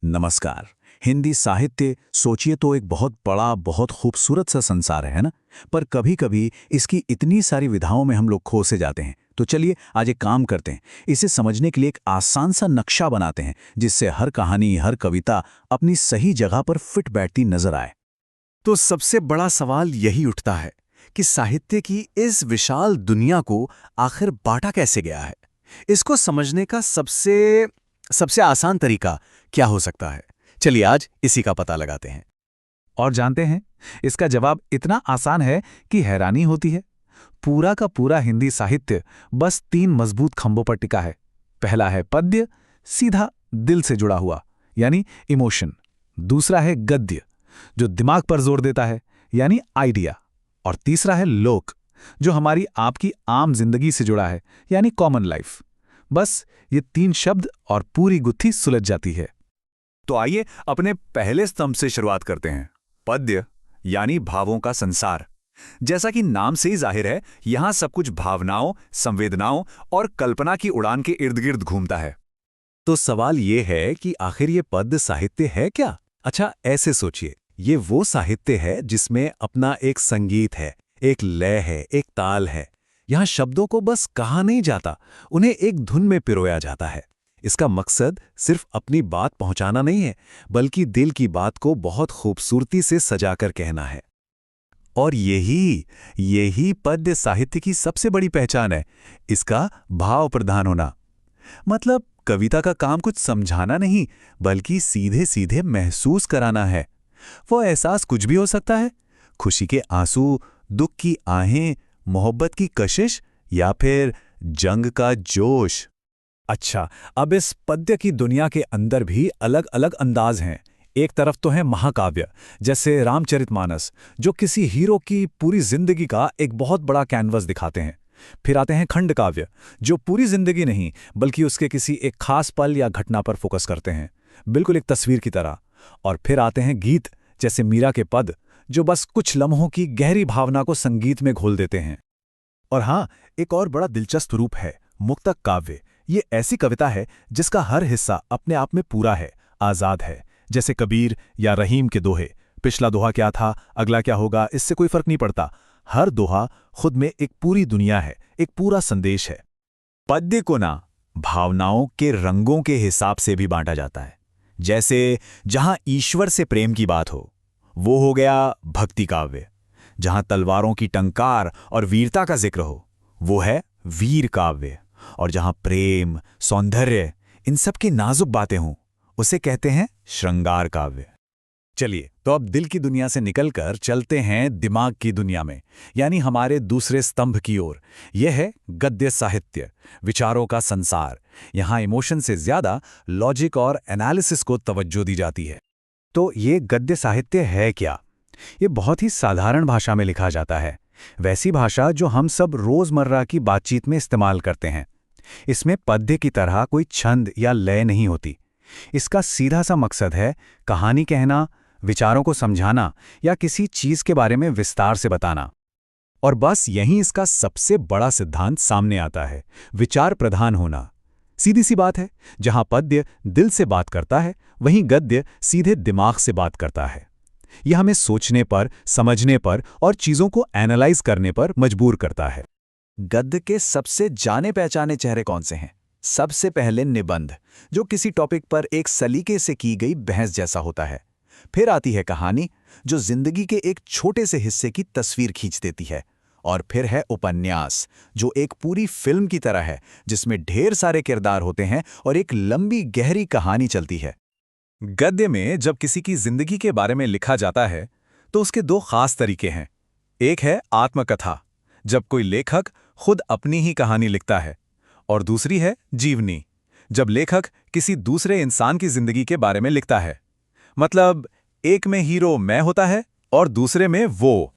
नमस्कार। हिंदी साहित्य सोचिए तो एक बहुत बड़ा, बहुत खूबसूरत सा संसार है ना? पर कभी-कभी इसकी इतनी सारी विधाओं में हम लोग खो से जाते हैं। तो चलिए आज एक काम करते हैं। इसे समझने के लिए एक आसान सा नक्शा बनाते हैं, जिससे हर कहानी, हर कविता अपनी सही जगह पर फिट बैठती नजर आए। तो सबसे बड़ा सवाल यही उठता है कि साहित्य की इस विशाल दुनिया को आखिर बांटा कैसे गया है। इसको समझने का सबसे सबसे आसान तरीका क्या हो सकता है? चलिए आज इसी का पता लगाते हैं। और जानते हैं, इसका जवाब इतना आसान है कि हैरानी होती है। पूरा का पूरा हिंदी साहित्य बस 3 मजबूत खंभों पर टिका है। पहला है पद्य, सीधा दिल से जुड़ा हुआ, यानी इमोशन। दूसरा है गद्य, जो दिमाग पर जोर देता है, यानी आइडिया। और तीसरा है लोक, जो हमारी आपकी आम जिंदगी से जुड़ा है, यानी कॉमन लाइफ। बस ये 3 शब्द और पूरी गुत्थी सुलझ जाती है। तो आइए अपने पहले स्तंभ से शुरुआत करते हैं। पद्य यानी भावों का संसार। जैसा कि नाम से ही जाहिर है, यहां सब कुछ भावनाओं, संवेदनाओं और कल्पना की उड़ान के इर्द गिर्द घूमता है। तो सवाल ये है कि आखिर ये पद्य साहित्य है क्या? अच्छा, ऐसे सोचिए, ये वो साहित्य है जिसमें अपना एक संगीत है, एक लय है, एक ताल है। यहां शब्दों को बस कहा नहीं जाता, उन्हें एक धुन में पिरोया जाता है। इसका मकसद सिर्फ अपनी बात पहुंचाना नहीं है, बल्कि दिल की बात को बहुत खूबसूरती से सजाकर कहना है। और यही पद्य साहित्य की सबसे बड़ी पहचान है, इसका भाव प्रधान होना। मतलब कविता का काम कुछ समझाना नहीं, बल्कि सीधे सीधे महसूस कराना है। वो एहसास कुछ भी हो सकता है, खुशी के आंसू, दुख की आहें, मोहब्बत की कशिश या फिर जंग का जोश। अच्छा, अब इस पद्य की दुनिया के अंदर भी अलग अलग अंदाज हैं। एक तरफ तो है महाकाव्य, जैसे रामचरितमानस, जो किसी हीरो की पूरी जिंदगी का एक बहुत बड़ा कैनवस दिखाते हैं। फिर आते हैं खंड काव्य, जो पूरी जिंदगी नहीं बल्कि उसके किसी एक खास पल या घटना पर फोकस करते हैं, बिल्कुल एक तस्वीर की तरह। और फिर आते हैं गीत, जैसे मीरा के पद, जो बस कुछ लम्हों की गहरी भावना को संगीत में घोल देते हैं। और हाँ, एक और बड़ा दिलचस्प रूप है मुक्तक काव्य। ये ऐसी कविता है जिसका हर हिस्सा अपने आप में पूरा है, आजाद है। जैसे कबीर या रहीम के दोहे, पिछला दोहा क्या था, अगला क्या होगा, इससे कोई फर्क नहीं पड़ता। हर दोहा खुद में एक पूरी दुनिया है, एक पूरा संदेश है। पद्य को ना भावनाओं के रंगों के हिसाब से भी बांटा जाता है। जैसे जहां ईश्वर से प्रेम की बात हो, वो हो गया भक्ति काव्य। जहां तलवारों की टंकार और वीरता का जिक्र हो, वो है वीर काव्य। और जहां प्रेम, सौंदर्य, इन सब की नाजुक बातें हों, उसे कहते हैं श्रृंगार काव्य। चलिए, तो अब दिल की दुनिया से निकलकर चलते हैं दिमाग की दुनिया में, यानी हमारे दूसरे स्तंभ की ओर। यह है गद्य साहित्य, विचारों का संसार। यहां इमोशन से ज्यादा लॉजिक और एनालिसिस को तवज्जो दी जाती है। तो ये गद्य साहित्य है क्या? ये बहुत ही साधारण भाषा में लिखा जाता है, वैसी भाषा जो हम सब रोजमर्रा की बातचीत में इस्तेमाल करते हैं। इसमें पद्य की तरह कोई छंद या लय नहीं होती। इसका सीधा सा मकसद है कहानी कहना, विचारों को समझाना या किसी चीज के बारे में विस्तार से बताना। और बस यहीं इसका सबसे बड़ा सिद्धांत सामने आता है, विचार प्रधान होना। सीधी सी बात है, जहां पद्य दिल से बात करता है, वहीं गद्य सीधे दिमाग से बात करता है। यह हमें सोचने पर, समझने पर और चीजों को एनालाइज करने पर मजबूर करता है। गद्य के सबसे जाने पहचाने चेहरे कौन से हैं? सबसे पहले निबंध, जो किसी टॉपिक पर एक सलीके से की गई बहस जैसा होता है। फिर आती है कहानी, जो जिंदगी के एक छोटे से हिस्से की तस्वीर खींच देती है। और फिर है उपन्यास, जो एक पूरी फिल्म की तरह है, जिसमें ढेर सारे किरदार होते हैं और एक लंबी गहरी कहानी चलती है। गद्य में जब किसी की जिंदगी के बारे में लिखा जाता है, तो उसके 2 खास तरीके हैं। एक है आत्मकथा, जब कोई लेखक खुद अपनी ही कहानी लिखता है, और दूसरी है जीवनी, जब लेखक किसी दूसरे इंसान की जिंदगी के बारे में लिखता है। मतलब एक में हीरो मैं होता है और दूसरे में वो।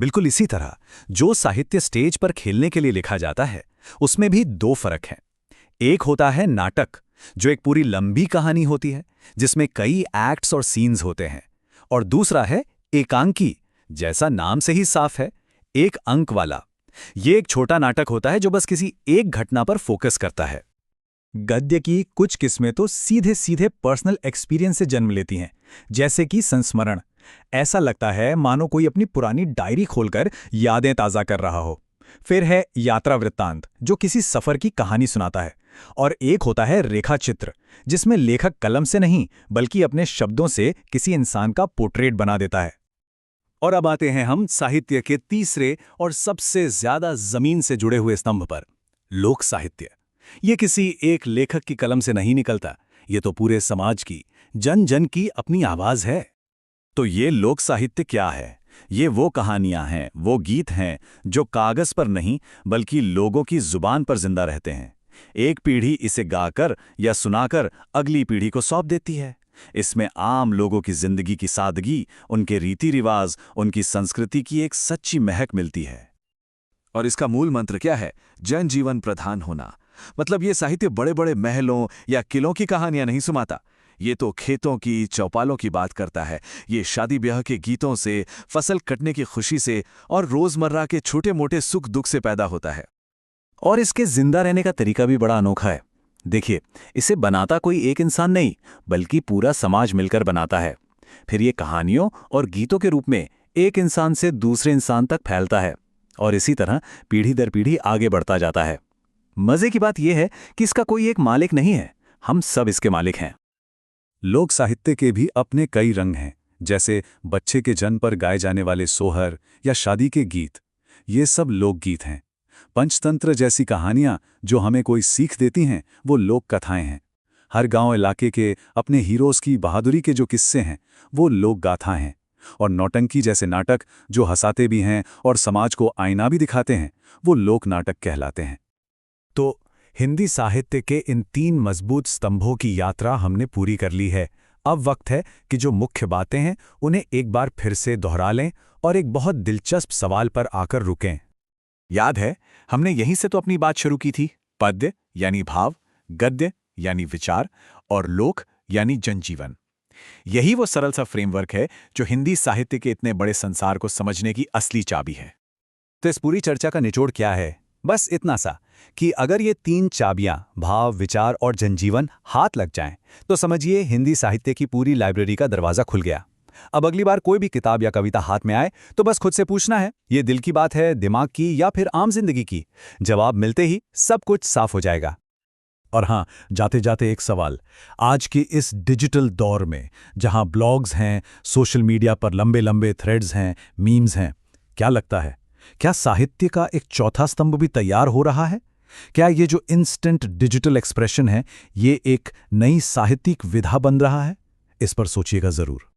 बिल्कुल इसी तरह जो साहित्य स्टेज पर खेलने के लिए लिखा जाता है, उसमें भी 2 फर्क हैं। एक होता है नाटक, जो एक पूरी लंबी कहानी होती है, जिसमें कई एक्ट्स और सीन्स होते हैं। और दूसरा है एकांकी, जैसा नाम से ही साफ है, एक अंक वाला। ये एक छोटा नाटक होता है जो बस किसी एक घटना पर फोकस करता है। गद्य की कुछ किस्में तो सीधे सीधे पर्सनल एक्सपीरियंस से जन्म लेती हैं, जैसे कि संस्मरण। ऐसा लगता है मानो कोई अपनी पुरानी डायरी खोलकर यादें ताज़ा कर रहा हो। फिर है यात्रा वृत्तांत, जो किसी सफ़र की कहानी सुनाता है। और एक होता है रेखा चित्र, जिसमें लेखक कलम से नहीं बल्कि अपने शब्दों से किसी इंसान का पोर्ट्रेट बना देता है। और अब आते हैं हम साहित्य के तीसरे और सबसे ज्यादा जमीन से जुड़े हुए स्तंभ पर, लोक साहित्य। ये किसी एक लेखक की कलम से नहीं निकलता, ये तो पूरे समाज की, जन जन की अपनी आवाज है। तो ये लोक साहित्य क्या है? ये वो कहानियां हैं, वो गीत हैं जो कागज पर नहीं बल्कि लोगों की जुबान पर जिंदा रहते हैं। एक पीढ़ी इसे गाकर या सुनाकर अगली पीढ़ी को सौंप देती है। इसमें आम लोगों की जिंदगी की सादगी, उनके रीति रिवाज, उनकी संस्कृति की एक सच्ची महक मिलती है। और इसका मूल मंत्र क्या है? जनजीवन प्रधान होना। मतलब ये साहित्य बड़े बड़े महलों या किलों की कहानियां नहीं सुनाता। ये तो खेतों की, चौपालों की बात करता है। ये शादी ब्याह के गीतों से, फसल कटने की खुशी से और रोजमर्रा के छोटे मोटे सुख दुख से पैदा होता है। और इसके जिंदा रहने का तरीका भी बड़ा अनोखा है। देखिए, इसे बनाता कोई एक इंसान नहीं बल्कि पूरा समाज मिलकर बनाता है। फिर ये कहानियों और गीतों के रूप में एक इंसान से दूसरे इंसान तक फैलता है और इसी तरह पीढ़ी दर पीढ़ी आगे बढ़ता जाता है। मजे की बात यह है कि इसका कोई एक मालिक नहीं है, हम सब इसके मालिक हैं। लोक साहित्य के भी अपने कई रंग हैं, जैसे बच्चे के जन्म पर गाए जाने वाले सोहर या शादी के गीत। ये सब लोकगीत हैं। पंचतंत्र जैसी कहानियां जो हमें कोई सीख देती हैं, वो लोक कथाएं हैं। हर गांव इलाके के अपने हीरोज की बहादुरी के जो किस्से हैं, वो लोक गाथाएं हैं। और नौटंकी जैसे नाटक जो हंसाते भी हैं और समाज को आईना भी दिखाते हैं, वो लोक नाटक कहलाते हैं। तो हिंदी साहित्य के इन 3 मजबूत स्तंभों की यात्रा हमने पूरी कर ली है। अब वक्त है कि जो मुख्य बातें हैं उन्हें एक बार फिर से दोहरा लें और एक बहुत दिलचस्प सवाल पर आकर रुकें। याद है, हमने यहीं से तो अपनी बात शुरू की थी। पद्य यानी भाव, गद्य यानी विचार और लोक यानी जनजीवन। यही वो सरल सा फ्रेमवर्क है जो हिंदी साहित्य के इतने बड़े संसार को समझने की असली चाबी है। तो इस पूरी चर्चा का निचोड़ क्या है? बस इतना सा कि अगर ये 3 चाबियां, भाव, विचार और जनजीवन, हाथ लग जाएं, तो समझिए हिंदी साहित्य की पूरी लाइब्रेरी का दरवाजा खुल गया। अब अगली बार कोई भी किताब या कविता हाथ में आए तो बस खुद से पूछना है, ये दिल की बात है, दिमाग की या फिर आम जिंदगी की? जवाब मिलते ही सब कुछ साफ हो जाएगा। और हाँ, जाते जाते एक सवाल, आज के इस डिजिटल दौर में जहां ब्लॉग्स हैं, सोशल मीडिया पर लंबे लंबे थ्रेड्स हैं, मीम्स हैं, क्या लगता है, क्या साहित्य का एक चौथा स्तंभ भी तैयार हो रहा है? क्या ये जो इंस्टेंट डिजिटल एक्सप्रेशन है, ये एक नई साहित्यिक विधा बन रहा है? इस पर सोचिएगा जरूर।